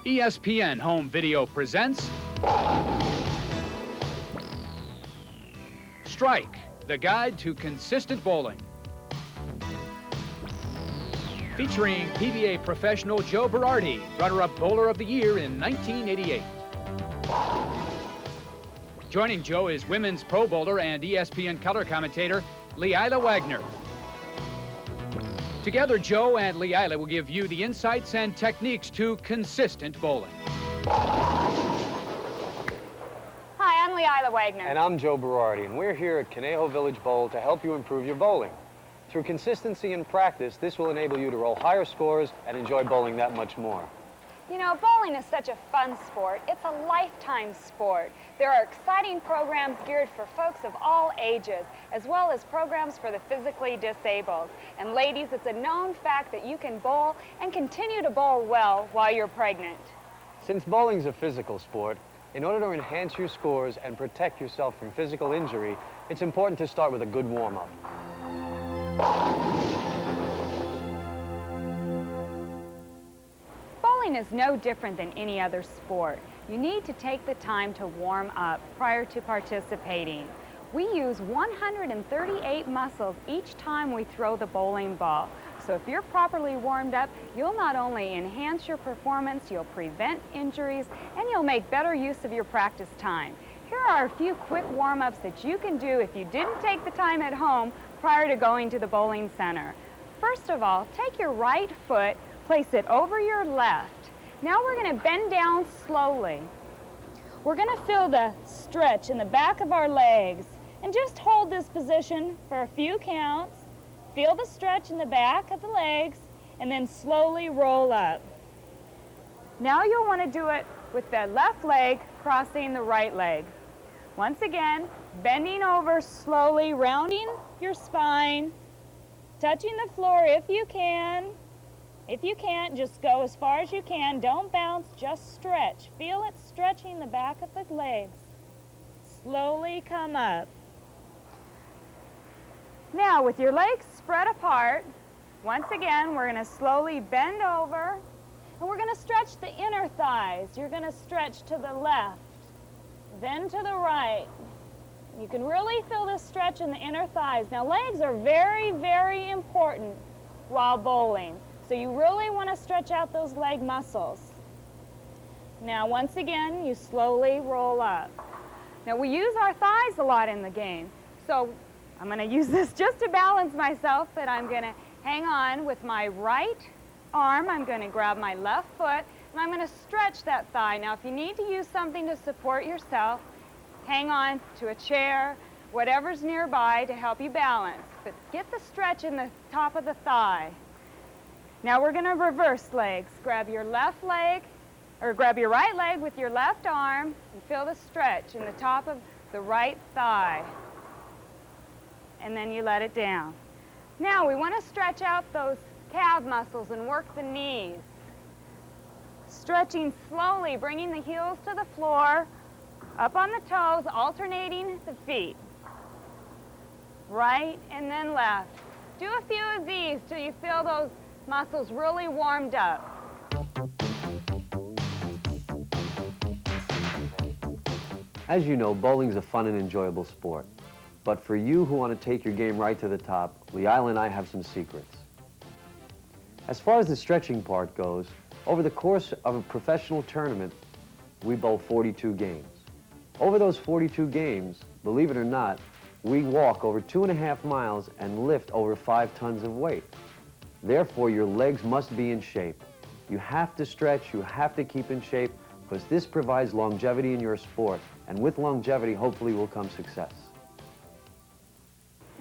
ESPN Home Video presents Strike, the guide to consistent bowling. Featuring PBA professional Joe Berardi, runner-up bowler of the year in 1988. Joining Joe is women's pro bowler and ESPN color commentator Leila Wagner. Together, Joe and Leila will give you the insights and techniques to consistent bowling. Hi, I'm Leila Wagner. And I'm Joe Berardi, and we're here at Conejo Village Bowl to help you improve your bowling. Through consistency and practice, this will enable you to roll higher scores and enjoy bowling that much more. You know, bowling is such a fun sport. It's a lifetime sport. There are exciting programs geared for folks of all ages, as well as programs for the physically disabled. And ladies, it's a known fact that you can bowl and continue to bowl well while you're pregnant. Since bowling's a physical sport, in order to enhance your scores and protect yourself from physical injury, it's important to start with a good warm-up. Bowling is no different than any other sport. You need to take the time to warm up prior to participating. We use 138 muscles each time we throw the bowling ball. So if you're properly warmed up, you'll not only enhance your performance, you'll prevent injuries, and you'll make better use of your practice time. Here are a few quick warm-ups that you can do if you didn't take the time at home prior to going to the bowling center. First of all, take your right foot, place it over your left. Now we're going to bend down slowly. We're going to feel the stretch in the back of our legs and just hold this position for a few counts. Feel the stretch in the back of the legs and then slowly roll up. Now you'll want to do it with the left leg crossing the right leg. Once again, bending over slowly, rounding your spine, touching the floor if you can. If you can't, just go as far as you can. Don't bounce, just stretch. Feel it stretching the back of the legs. Slowly come up. Now, with your legs spread apart, once again, we're going to slowly bend over, and we're going to stretch the inner thighs. You're going to stretch to the left, then to the right. You can really feel this stretch in the inner thighs. Now, legs are very, very important while bowling. So you really want to stretch out those leg muscles. Now, once again, you slowly roll up. Now, we use our thighs a lot in the game. So I'm going to use this just to balance myself, but I'm going to hang on with my right arm. I'm going to grab my left foot, and I'm going to stretch that thigh. Now, if you need to use something to support yourself, hang on to a chair, whatever's nearby to help you balance. But get the stretch in the top of the thigh. Now we're going to reverse legs. Grab your left leg, or grab your right leg with your left arm and feel the stretch in the top of the right thigh. And then you let it down. Now we want to stretch out those calf muscles and work the knees. Stretching slowly, bringing the heels to the floor, up on the toes, alternating the feet. Right and then left. Do a few of these till you feel those muscles really warmed up. As you know, bowling's a fun and enjoyable sport. But for you who want to take your game right to the top, Leila and I have some secrets. As far as the stretching part goes, over the course of a professional tournament, we bowl 42 games. Over those 42 games, believe it or not, we walk over 2.5 miles and lift over 5 tons of weight. Therefore, your legs must be in shape. You have to stretch, you have to keep in shape, because this provides longevity in your sport. And with longevity, hopefully, will come success.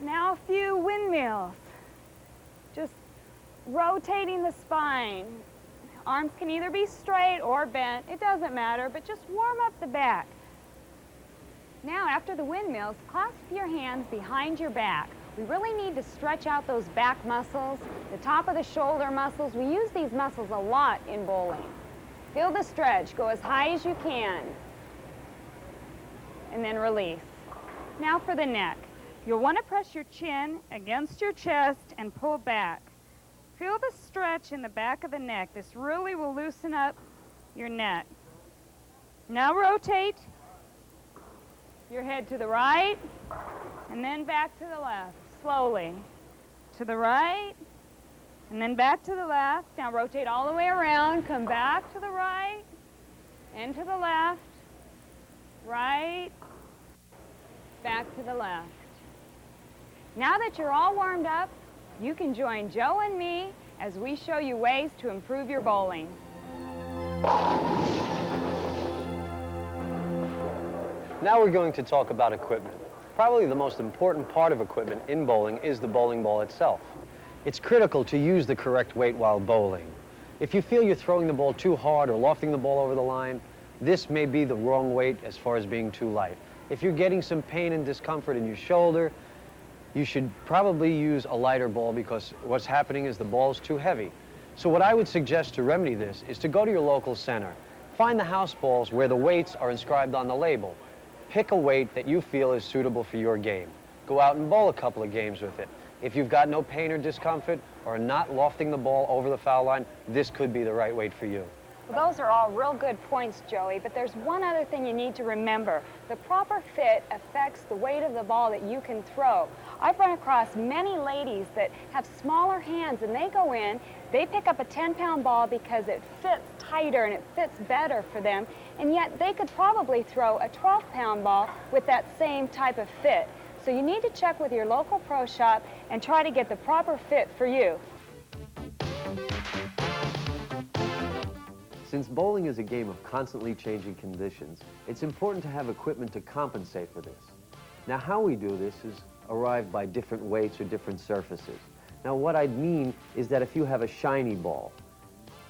Now a few windmills. Just rotating the spine. Arms can either be straight or bent. It doesn't matter, but just warm up the back. Now, after the windmills, clasp your hands behind your back. We really need to stretch out those back muscles, the top of the shoulder muscles. We use these muscles a lot in bowling. Feel the stretch. Go as high as you can. And then release. Now for the neck. You'll want to press your chin against your chest and pull back. Feel the stretch in the back of the neck. This really will loosen up your net. Now rotate your head to the right and then back to the left, slowly. To the right and then back to the left. Now rotate all the way around, come back to the right and to the left, right, back to the left. Now that you're all warmed up, you can join Joe and me as we show you ways to improve your bowling. Now we're going to talk about equipment. Probably the most important part of equipment in bowling is the bowling ball itself. It's critical to use the correct weight while bowling. If you feel you're throwing the ball too hard or lofting the ball over the line, this may be the wrong weight as far as being too light. If you're getting some pain and discomfort in your shoulder, you should probably use a lighter ball because what's happening is the ball's too heavy. So what I would suggest to remedy this is to go to your local center. Find the house balls where the weights are inscribed on the label. Pick a weight that you feel is suitable for your game. Go out and bowl a couple of games with it. If you've got no pain or discomfort or not lofting the ball over the foul line, this could be the right weight for you. Well, those are all real good points, Joey, but there's one other thing you need to remember. The proper fit affects the weight of the ball that you can throw. I've run across many ladies that have smaller hands and they go in, they pick up a 10-pound ball because it fits tighter and it fits better for them, and yet they could probably throw a 12-pound ball with that same type of fit. So you need to check with your local pro shop and try to get the proper fit for you. Since bowling is a game of constantly changing conditions, it's important to have equipment to compensate for this. Now, how we do this is arrived by different weights or different surfaces. Now, what I mean is that if you have a shiny ball,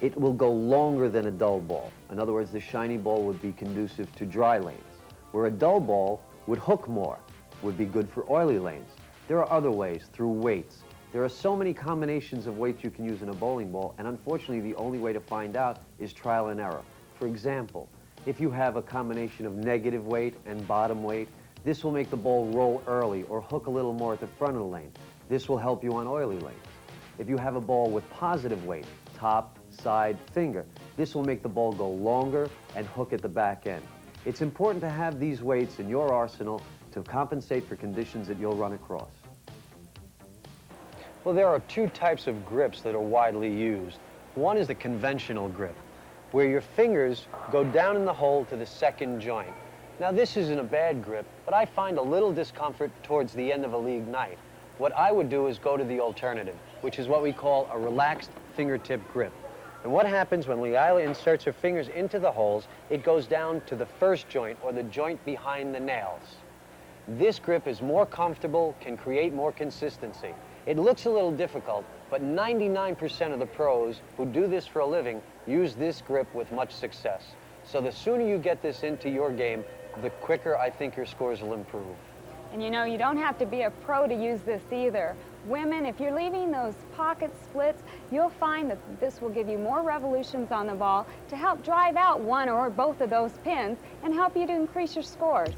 it will go longer than a dull ball. In other words, the shiny ball would be conducive to dry lanes, where a dull ball would hook more, would be good for oily lanes. There are other ways, through weights. There are so many combinations of weights you can use in a bowling ball, and unfortunately the only way to find out is trial and error. For example, if you have a combination of negative weight and bottom weight, this will make the ball roll early or hook a little more at the front of the lane. This will help you on oily lanes. If you have a ball with positive weight, top, side, finger, this will make the ball go longer and hook at the back end. It's important to have these weights in your arsenal to compensate for conditions that you'll run across. Well, there are two types of grips that are widely used. One is the conventional grip, where your fingers go down in the hole to the second joint. Now, this isn't a bad grip, but I find a little discomfort towards the end of a league night. What I would do is go to the alternative, which is what we call a relaxed fingertip grip. And what happens when Leila inserts her fingers into the holes, it goes down to the first joint, or the joint behind the nails. This grip is more comfortable, can create more consistency. It looks a little difficult, but 99% of the pros who do this for a living use this grip with much success. So the sooner you get this into your game, the quicker I think your scores will improve. And you know, you don't have to be a pro to use this either. Women, if you're leaving those pocket splits, you'll find that this will give you more revolutions on the ball to help drive out one or both of those pins and help you to increase your scores.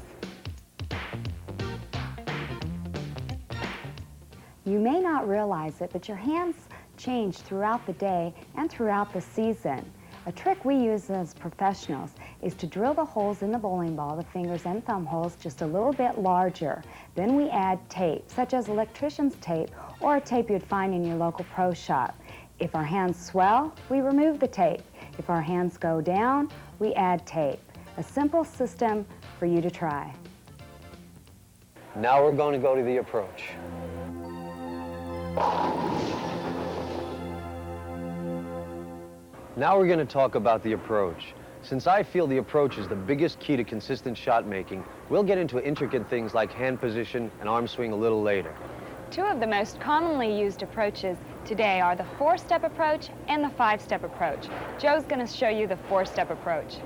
You may not realize it, but your hands change throughout the day and throughout the season. A trick we use as professionals is to drill the holes in the bowling ball, the fingers and thumb holes, just a little bit larger. Then we add tape, such as electrician's tape or a tape you'd find in your local pro shop. If our hands swell, we remove the tape. If our hands go down, we add tape. A simple system for you to try. Now we're going to go to the approach. Now we're going to talk about the approach. Since I feel the approach is the biggest key to consistent shot making, we'll get into intricate things like hand position and arm swing a little later. Two of the most commonly used approaches today are the 4-step approach and the 5-step approach. Joe's going to show you the 4-step approach.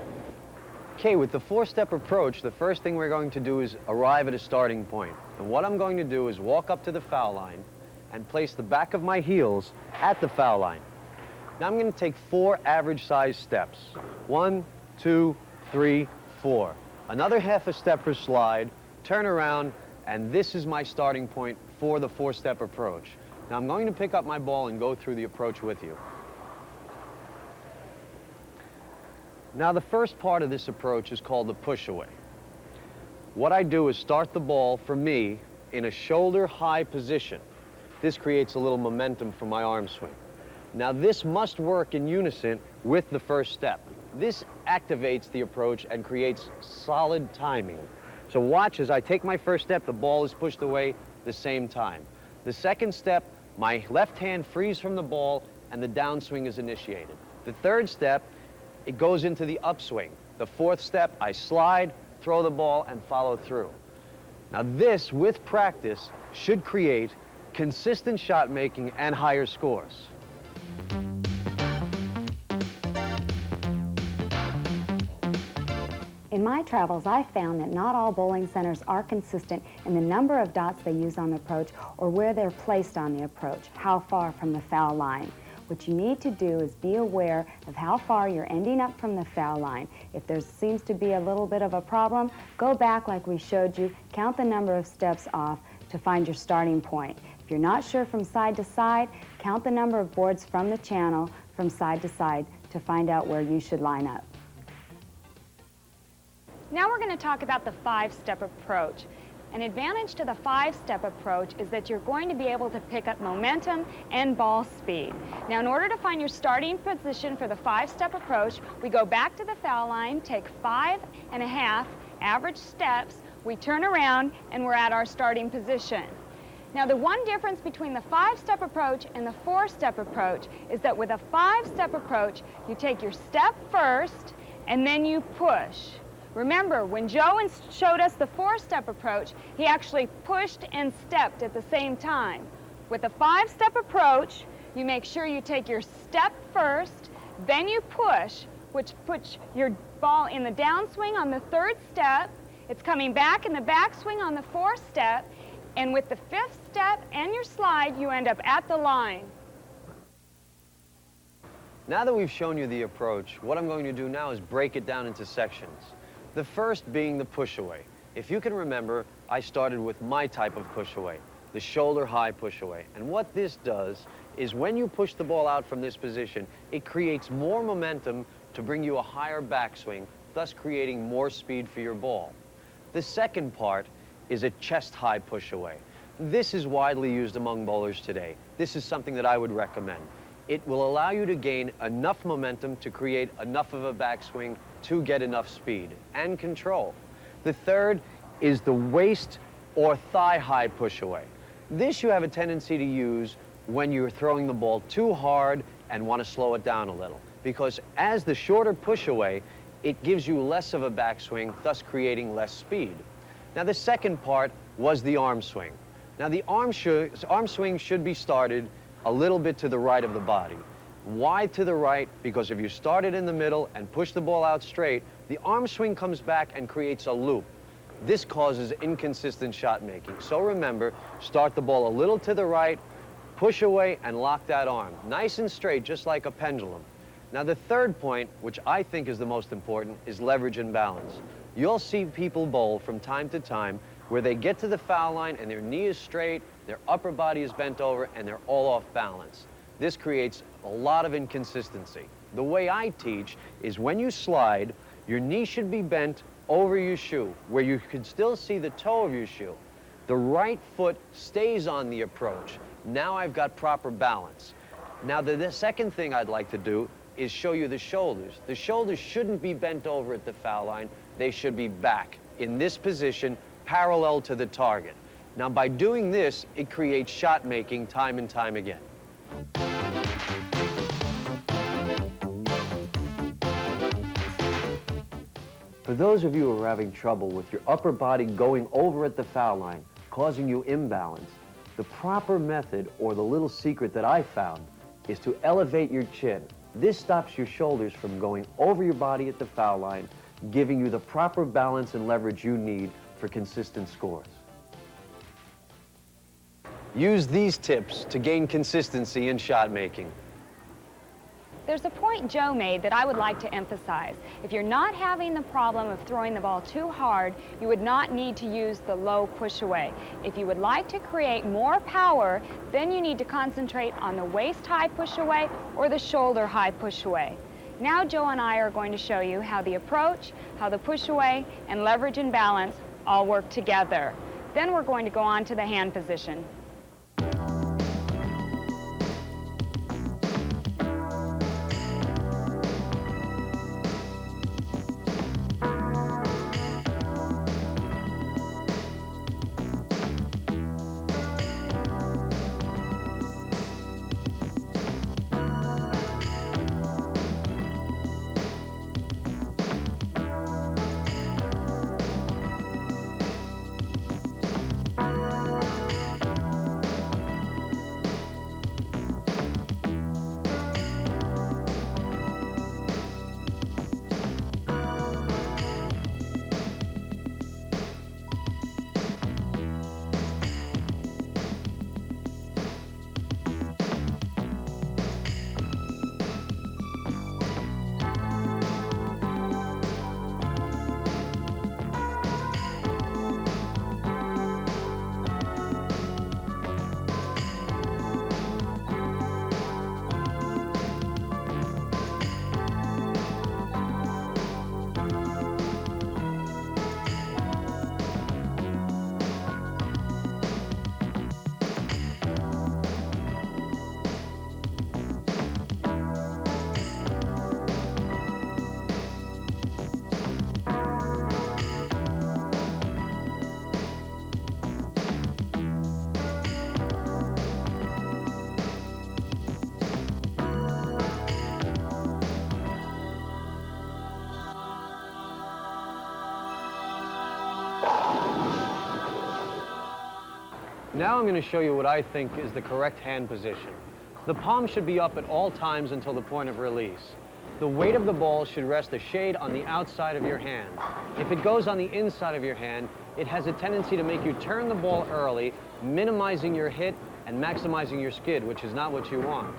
Okay, with the 4-step approach, the first thing we're going to do is arrive at a starting point. And what I'm going to do is walk up to the foul line and place the back of my heels at the foul line. Now I'm going to take 4 average-sized steps. 1, 2, 3, 4. Another half a step per slide, turn around, and this is my starting point for the 4-step approach. Now I'm going to pick up my ball and go through the approach with you. Now, the first part of this approach is called the push away. What I do is start the ball, for me, in a shoulder-high position. This creates a little momentum for my arm swing. Now, this must work in unison with the first step. This activates the approach and creates solid timing. So watch as I take my first step, the ball is pushed away the same time. The second step, my left hand frees from the ball and the downswing is initiated. The third step, it goes into the upswing. The fourth step, I slide, throw the ball, and follow through. Now this, with practice, should create consistent shot making and higher scores. In my travels, I found that not all bowling centers are consistent in the number of dots they use on the approach or where they're placed on the approach, how far from the foul line. What you need to do is be aware of how far you're ending up from the foul line. If there seems to be a little bit of a problem, go back like we showed you, count the number of steps off to find your starting point. If you're not sure from side to side, count the number of boards from the channel from side to side to find out where you should line up. Now we're going to talk about the five-step approach. An advantage to the five-step approach is that you're going to be able to pick up momentum and ball speed. Now, in order to find your starting position for the five-step approach, we go back to the foul line, take 5.5 average steps, we turn around, and we're at our starting position. Now, the one difference between the five-step approach and the four-step approach is that with a five-step approach, you take your step first, and then you push. Remember, when Joe showed us the four-step approach, he actually pushed and stepped at the same time. With a five-step approach, you make sure you take your step first, then you push, which puts your ball in the downswing on the third step. It's coming back in the backswing on the fourth step, and with the fifth step and your slide, you end up at the line. Now that we've shown you the approach, what I'm going to do now is break it down into sections. The first being the push away. If you can remember, I started with my type of push away, the shoulder high push away. And what this does is when you push the ball out from this position, it creates more momentum to bring you a higher backswing, thus creating more speed for your ball. The second part is a chest high push away. This is widely used among bowlers today. This is something that I would recommend. It will allow you to gain enough momentum to create enough of a backswing to get enough speed and control. The third is the waist or thigh high push away. This you have a tendency to use when you're throwing the ball too hard and want to slow it down a little, because as the shorter push away, it gives you less of a backswing, thus creating less speed. Now the second part was the arm swing. Now the arm swing should be started a little bit to the right of the body. Why to the right? Because if you start it in the middle and push the ball out straight, the arm swing comes back and creates a loop. This causes inconsistent shot making. So remember, start the ball a little to the right, push away, and lock that arm. Nice and straight, just like a pendulum. Now the third point, which I think is the most important, is leverage and balance. You'll see people bowl from time to time where they get to the foul line and their knee is straight, their upper body is bent over, and they're all off balance. This creates a lot of inconsistency. The way I teach is when you slide, your knee should be bent over your shoe, where you can still see the toe of your shoe. The right foot stays on the approach. Now I've got proper balance. Now the second thing I'd like to do is show you the shoulders. The shoulders shouldn't be bent over at the foul line. They should be back in this position, parallel to the target. Now by doing this, it creates shot making time and time again. For those of you who are having trouble with your upper body going over at the foul line, causing you imbalance, the proper method, or the little secret that I found, is to elevate your chin. This stops your shoulders from going over your body at the foul line, giving you the proper balance and leverage you need for consistent scores. Use these tips to gain consistency in shot making. There's a point Joe made that I would like to emphasize. If you're not having the problem of throwing the ball too hard, you would not need to use the low push away. If you would like to create more power, then you need to concentrate on the waist high push away or the shoulder high push away. Now Joe and I are going to show you how the approach, how the push away, and leverage and balance all work together. Then we're going to go on to the hand position. Now I'm going to show you what I think is the correct hand position. The palm should be up at all times until the point of release. The weight of the ball should rest a shade on the outside of your hand. If it goes on the inside of your hand, it has a tendency to make you turn the ball early, minimizing your hit and maximizing your skid, which is not what you want.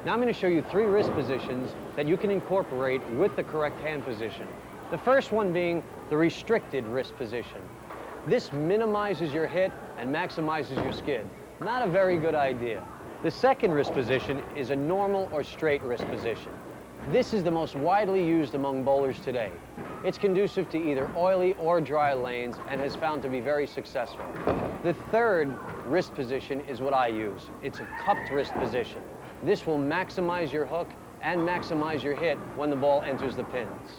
Now I'm going to show you 3 wrist positions that you can incorporate with the correct hand position. The first one being the restricted wrist position. This minimizes your hit and maximizes your skid. Not a very good idea. The second wrist position is a normal or straight wrist position. This is the most widely used among bowlers today. It's conducive to either oily or dry lanes and has found to be very successful. The third wrist position is what I use. It's a cupped wrist position. This will maximize your hook and maximize your hit when the ball enters the pins.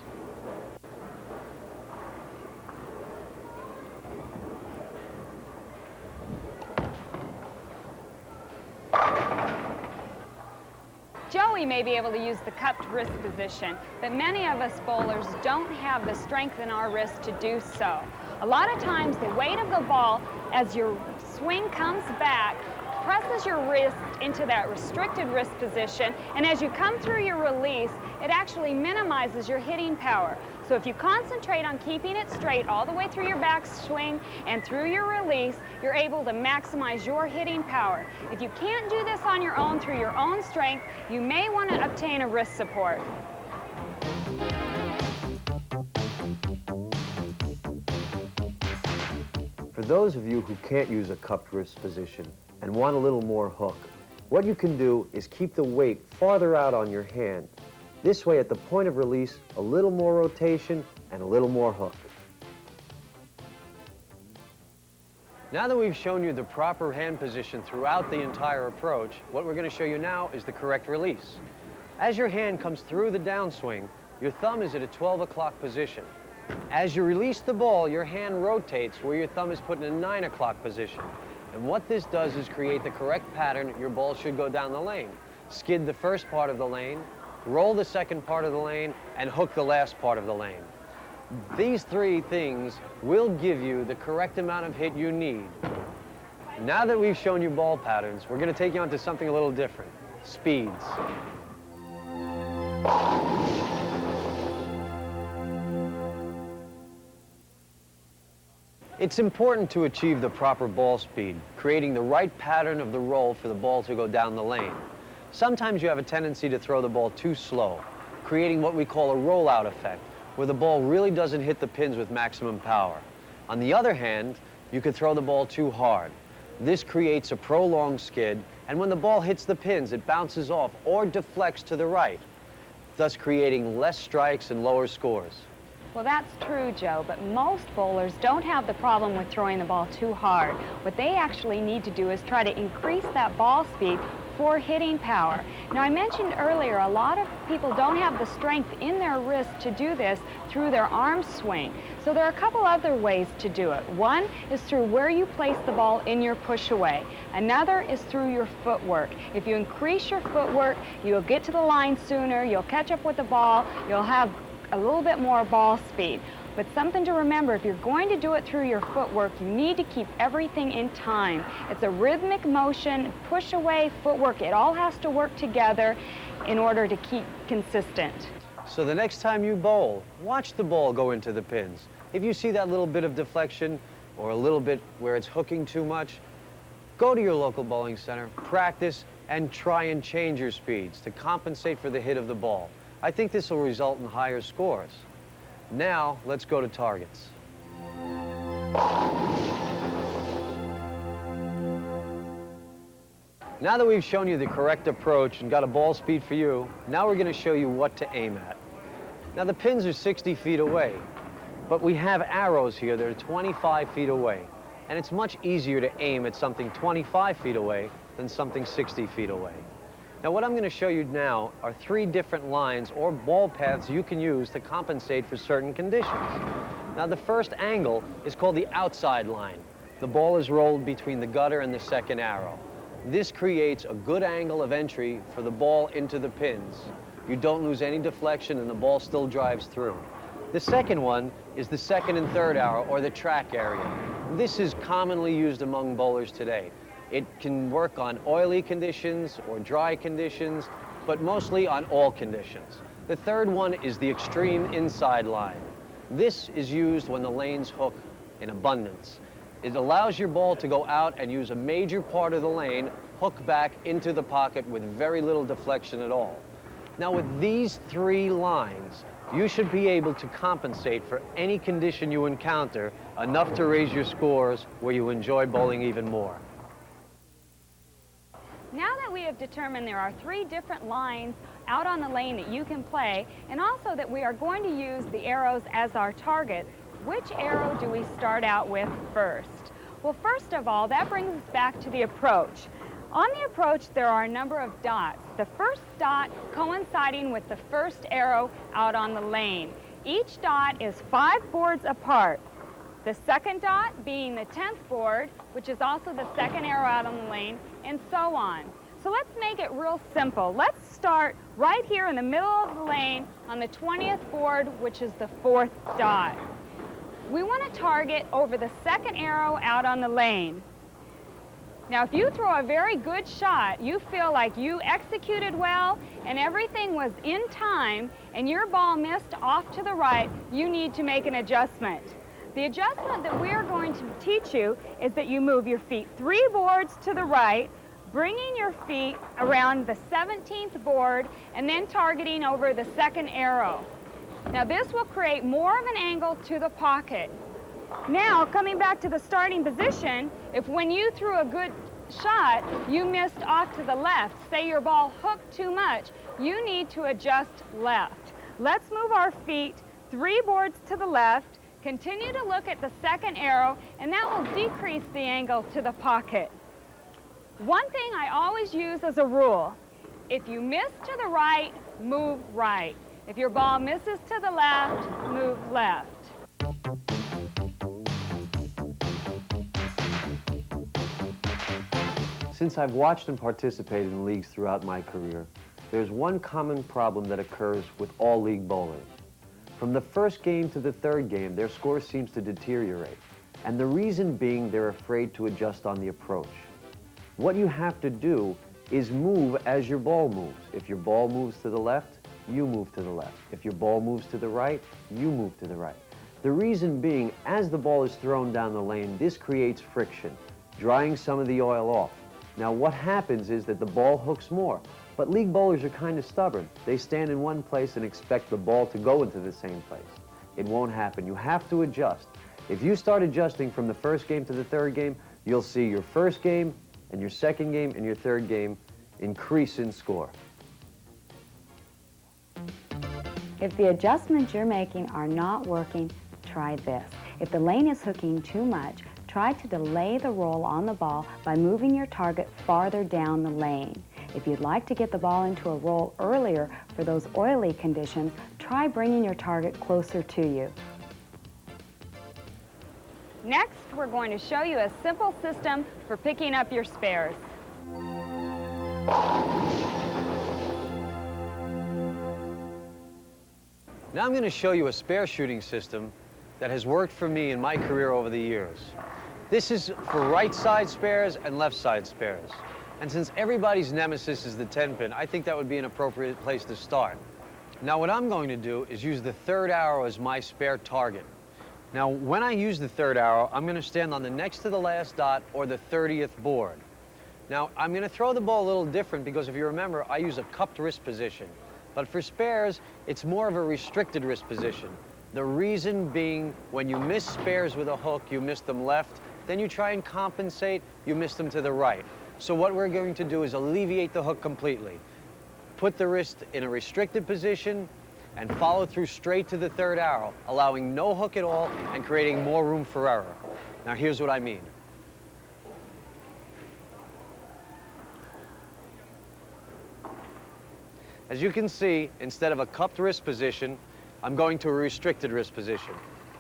Joey may be able to use the cupped wrist position, but many of us bowlers don't have the strength in our wrist to do so. A lot of times the weight of the ball as your swing comes back presses your wrist into that restricted wrist position, and as you come through your release, it actually minimizes your hitting power. So if you concentrate on keeping it straight all the way through your back swing and through your release, you're able to maximize your hitting power. If you can't do this on your own through your own strength, you may want to obtain a wrist support. For those of you who can't use a cupped wrist position and want a little more hook, what you can do is keep the weight farther out on your hand. This way, at the point of release, a little more rotation and a little more hook. Now that we've shown you the proper hand position throughout the entire approach, what we're going to show you now is the correct release. As your hand comes through the downswing, your thumb is at a 12 o'clock position. As you release the ball, your hand rotates where your thumb is put in a 9 o'clock position. And what this does is create the correct pattern your ball should go down the lane. Skid the first part of the lane, roll the second part of the lane, and hook the last part of the lane. These 3 things will give you the correct amount of hit you need. Now that we've shown you ball patterns, we're going to take you on to something a little different, speeds. It's important to achieve the proper ball speed, creating the right pattern of the roll for the ball to go down the lane. Sometimes you have a tendency to throw the ball too slow, creating what we call a rollout effect, where the ball really doesn't hit the pins with maximum power. On the other hand, you could throw the ball too hard. This creates a prolonged skid, and when the ball hits the pins, it bounces off or deflects to the right. thus creating less strikes and lower scores. Well, that's true, Joe, but most bowlers don't have the problem with throwing the ball too hard. What they actually need to do is try to increase that ball speed for hitting power. Now, I mentioned earlier, a lot of people don't have the strength in their wrist to do this through their arm swing. So there are a couple other ways to do it. One is through where you place the ball in your push away. Another is through your footwork. If you increase your footwork, you'll get to the line sooner, you'll catch up with the ball, you'll have a little bit more ball speed. But something to remember, if you're going to do it through your footwork, you need to keep everything in time. It's a rhythmic motion, push away, footwork. It all has to work together in order to keep consistent. So the next time you bowl, watch the ball go into the pins. If you see that little bit of deflection or a little bit where it's hooking too much, go to your local bowling center, practice, and try and change your speeds to compensate for the hit of the ball. I think this will result in higher scores. Now, let's go to targets. Now that we've shown you the correct approach and got a ball speed for you, now we're going to show you what to aim at. Now, the pins are 60 feet away, but we have arrows here that are 25 feet away, and it's much easier to aim at something 25 feet away than something 60 feet away. Now, what I'm going to show you now are 3 different lines or ball paths you can use to compensate for certain conditions. Now, the first angle is called the outside line. The ball is rolled between the gutter and the second arrow. This creates a good angle of entry for the ball into the pins. You don't lose any deflection and the ball still drives through. The second one is the second and third arrow, or the track area. This is commonly used among bowlers today. It can work on oily conditions or dry conditions, but mostly on all conditions. The third one is the extreme inside line. This is used when the lanes hook in abundance. It allows your ball to go out and use a major part of the lane, hook back into the pocket with very little deflection at all. Now, with these 3 lines, you should be able to compensate for any condition you encounter enough to raise your scores where you enjoy bowling even more. Now that we have determined there are 3 different lines out on the lane that you can play, and also that we are going to use the arrows as our target, which arrow do we start out with first? Well, first of all, that brings us back to the approach. On the approach, there are a number of dots. The first dot coinciding with the first arrow out on the lane. Each dot is 5 boards apart. The second dot being the 10th board, which is also the second arrow out on the lane, and so on. So let's make it real simple. Let's start right here in the middle of the lane on the 20th board, which is the 4th dot. We want to target over the second arrow out on the lane. Now, if you throw a very good shot, you feel like you executed well and everything was in time, and your ball missed off to the right, you need to make an adjustment. The adjustment that we're going to teach you is that you move your feet 3 boards to the right, bringing your feet around the 17th board, and then targeting over the second arrow. Now, this will create more of an angle to the pocket. Now, coming back to the starting position, if when you threw a good shot, you missed off to the left, say your ball hooked too much, you need to adjust left. Let's move our feet 3 boards to the left, continue to look at the second arrow, and that will decrease the angle to the pocket. One thing I always use as a rule, if you miss to the right, move right. If your ball misses to the left, move left. Since I've watched and participated in leagues throughout my career, there's one common problem that occurs with all league bowlers. From the first game to the third game, their score seems to deteriorate, and the reason being they're afraid to adjust on the approach. What you have to do is move as your ball moves. If your ball moves to the left, you move to the left. If your ball moves to the right, you move to the right. The reason being, as the ball is thrown down the lane, this creates friction, drying some of the oil off. Now, what happens is that the ball hooks more, but league bowlers are kind of stubborn. They stand in one place and expect the ball to go into the same place. It won't happen. You have to adjust. If you start adjusting from the first game to the third game, you'll see your first game and your second game and your third game increase in score. If the adjustments you're making are not working, try this. If the lane is hooking too much, try to delay the roll on the ball by moving your target farther down the lane. If you'd like to get the ball into a roll earlier for those oily conditions, try bringing your target closer to you. Next, we're going to show you a simple system for picking up your spares. Now I'm going to show you a spare shooting system that has worked for me in my career over the years. This is for right side spares and left side spares. And since everybody's nemesis is the 10-pin, I think that would be an appropriate place to start. Now what I'm going to do is use the third arrow as my spare target. Now when I use the third arrow, I'm going to stand on the next to the last dot or the 30th board. Now I'm going to throw the ball a little different because if you remember, I use a cupped wrist position. But for spares, it's more of a restricted wrist position. The reason being, when you miss spares with a hook, you miss them left, then you try and compensate, you miss them to the right. So what we're going to do is alleviate the hook completely. Put the wrist in a restricted position and follow through straight to the third arrow, allowing no hook at all and creating more room for error. Now here's what I mean. As you can see, instead of a cupped wrist position, I'm going to a restricted wrist position.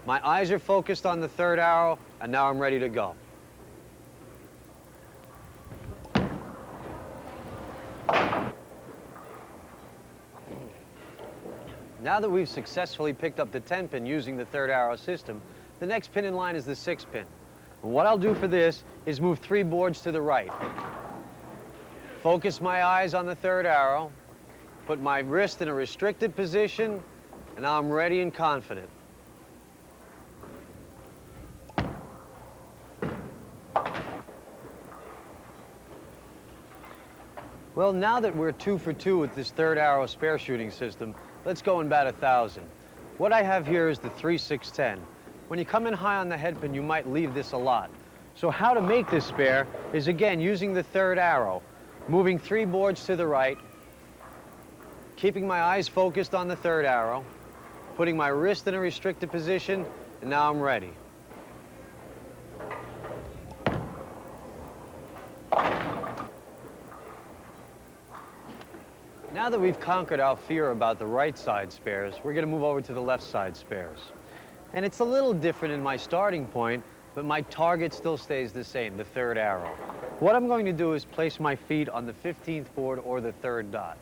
My eyes are focused on the third arrow, and now I'm ready to go. Now that we've successfully picked up the 10-pin using the third arrow system, the next pin in line is the 6-pin. And what I'll do for this is move 3 boards to the right. Focus my eyes on the third arrow, put my wrist in a restricted position, and now I'm ready and confident. Well, now that we're 2 for 2 with this third arrow spare shooting system, let's go and bat 1,000. What I have here is the 3-6-10. When you come in high on the head pin, you might leave this a lot. So how to make this spare is, again, using the third arrow, moving 3 boards to the right, keeping my eyes focused on the third arrow, putting my wrist in a restricted position, and now I'm ready. Now that we've conquered our fear about the right side spares, we're going to move over to the left side spares. And it's a little different in my starting point, but my target still stays the same, the third arrow. What I'm going to do is place my feet on the 15th board or the third dot.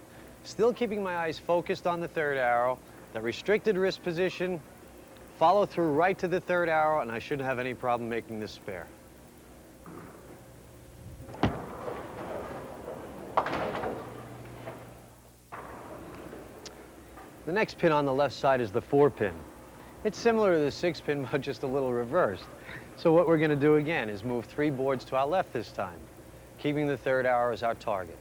Still keeping my eyes focused on the third arrow, the restricted wrist position, follow through right to the third arrow, and I shouldn't have any problem making this spare. The next pin on the left side is the 4-pin. It's similar to the 6-pin, but just a little reversed. So what we're going to do again is move 3 boards to our left this time, keeping the third arrow as our target.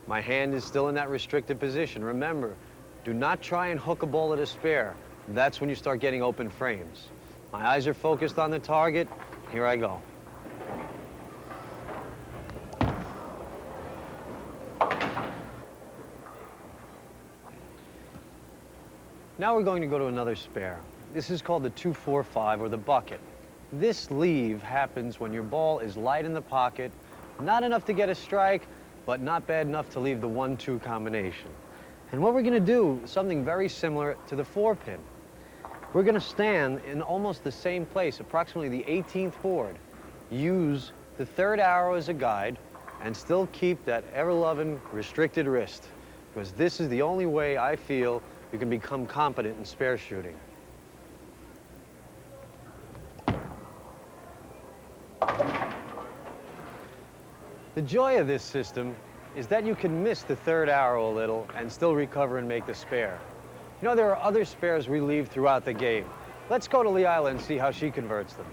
My hand is still in that restricted position. Remember, do not try and hook a ball at a spare. That's when you start getting open frames. My eyes are focused on the target. Here I go. Now we're going to go to another spare. This is called the 2-4-5 or the bucket. This leave happens when your ball is light in the pocket, not enough to get a strike, but not bad enough to leave the 1-2 combination. And what we're going to do is something very similar to the 4-pin. We're going to stand in almost the same place, approximately the 18th board. Use the third arrow as a guide and still keep that ever-loving restricted wrist, because this is the only way I feel you can become competent in spare shooting. The joy of this system is that you can miss the third arrow a little and still recover and make the spare. You know, there are other spares we leave throughout the game. Let's go to Leila and see how she converts them.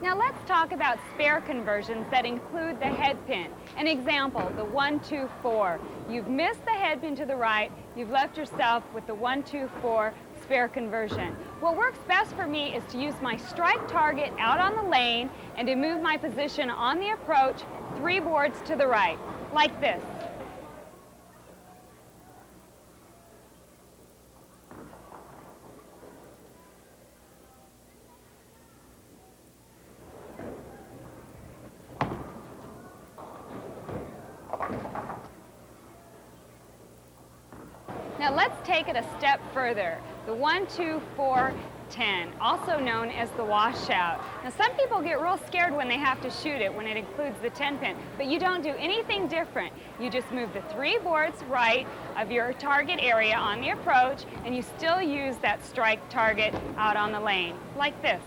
Now let's talk about spare conversions that include the head pin. An example, the 1-2-4. You've missed the head pin to the right, you've left yourself with the 1-2-4 spare conversion. What works best for me is to use my strike target out on the lane and to move my position on the approach 3 boards to the right, like this. Now let's take it a step further. The 1, 2, 4, 10, also known as the washout. Now some people get real scared when they have to shoot it when it includes the 10 pin, but you don't do anything different. You just move the 3 boards right of your target area on the approach, and you still use that strike target out on the lane, like this.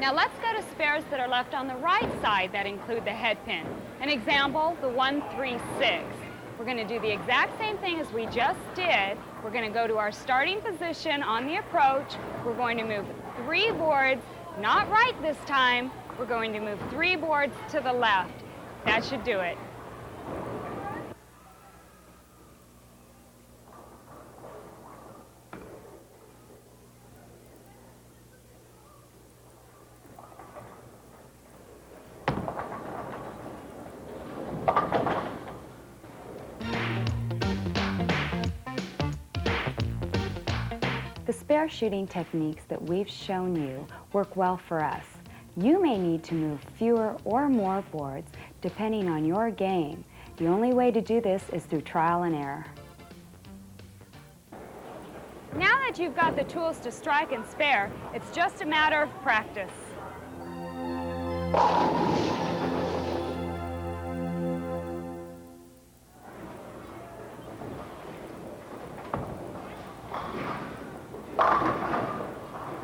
Now let's go to spares that are left on the right side that include the head pin. An example, the 1, 3, 6. We're going to do the exact same thing as we just did. We're going to go to our starting position on the approach. We're going to move 3 boards, not right this time. We're going to move 3 boards to the left. That should do it. The spare shooting techniques that we've shown you work well for us. You may need to move fewer or more boards depending on your game. The only way to do this is through trial and error. Now that you've got the tools to strike and spare, it's just a matter of practice.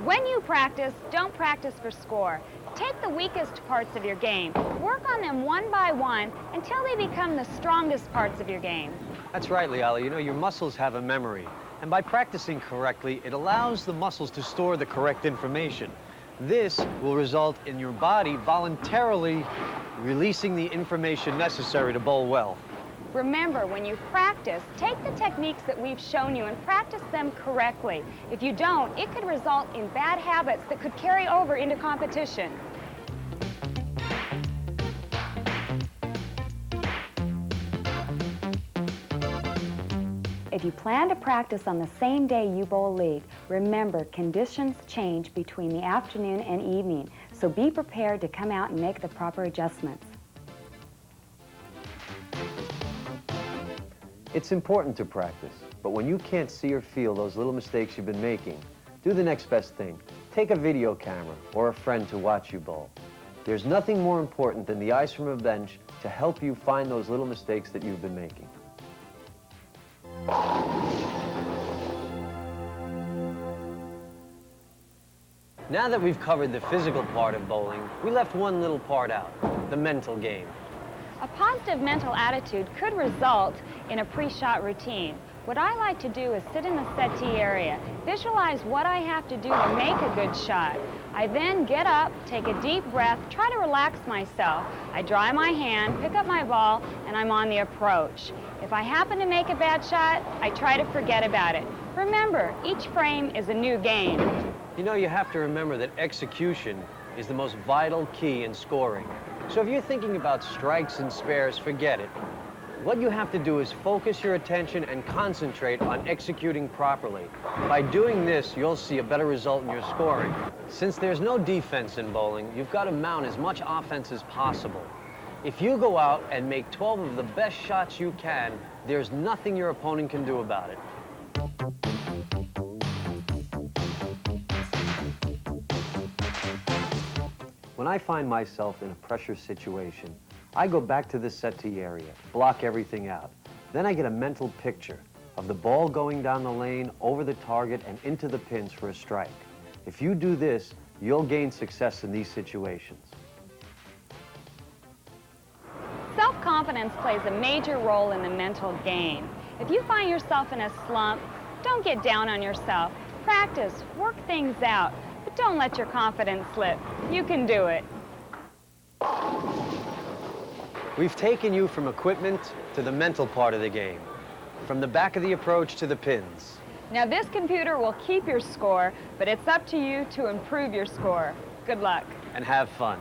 When you practice, don't practice for score. Take the weakest parts of your game. Work on them one by one until they become the strongest parts of your game. That's right, Leala. You know, your muscles have a memory. And by practicing correctly, it allows the muscles to store the correct information. This will result in your body voluntarily releasing the information necessary to bowl well. Remember, when you practice, take the techniques that we've shown you and practice them correctly. If you don't, it could result in bad habits that could carry over into competition. If you plan to practice on the same day you bowl league, remember, conditions change between the afternoon and evening, so be prepared to come out and make the proper adjustments. It's important to practice, but when you can't see or feel those little mistakes you've been making, do the next best thing. Take a video camera or a friend to watch you bowl. There's nothing more important than the eyes from a bench to help you find those little mistakes that you've been making. Now that we've covered the physical part of bowling, we left one little part out, the mental game. A positive mental attitude could result in a pre-shot routine. What I like to do is sit in the settee area, visualize what I have to do to make a good shot. I then get up, take a deep breath, try to relax myself. I dry my hand, pick up my ball, and I'm on the approach. If I happen to make a bad shot, I try to forget about it. Remember, each frame is a new game. You know, you have to remember that execution is the most vital key in scoring. So if you're thinking about strikes and spares, forget it. What you have to do is focus your attention and concentrate on executing properly. By doing this, you'll see a better result in your scoring. Since there's no defense in bowling, you've got to mount as much offense as possible. If you go out and make 12 of the best shots you can, there's nothing your opponent can do about it. When I find myself in a pressure situation, I go back to the settee area, block everything out. Then I get a mental picture of the ball going down the lane, over the target, and into the pins for a strike. If you do this, you'll gain success in these situations. Self-confidence plays a major role in the mental game. If you find yourself in a slump, don't get down on yourself. Practice, work things out, but don't let your confidence slip. You can do it. We've taken you from equipment to the mental part of the game, from the back of the approach to the pins. Now this computer will keep your score, but it's up to you to improve your score. Good luck. And have fun.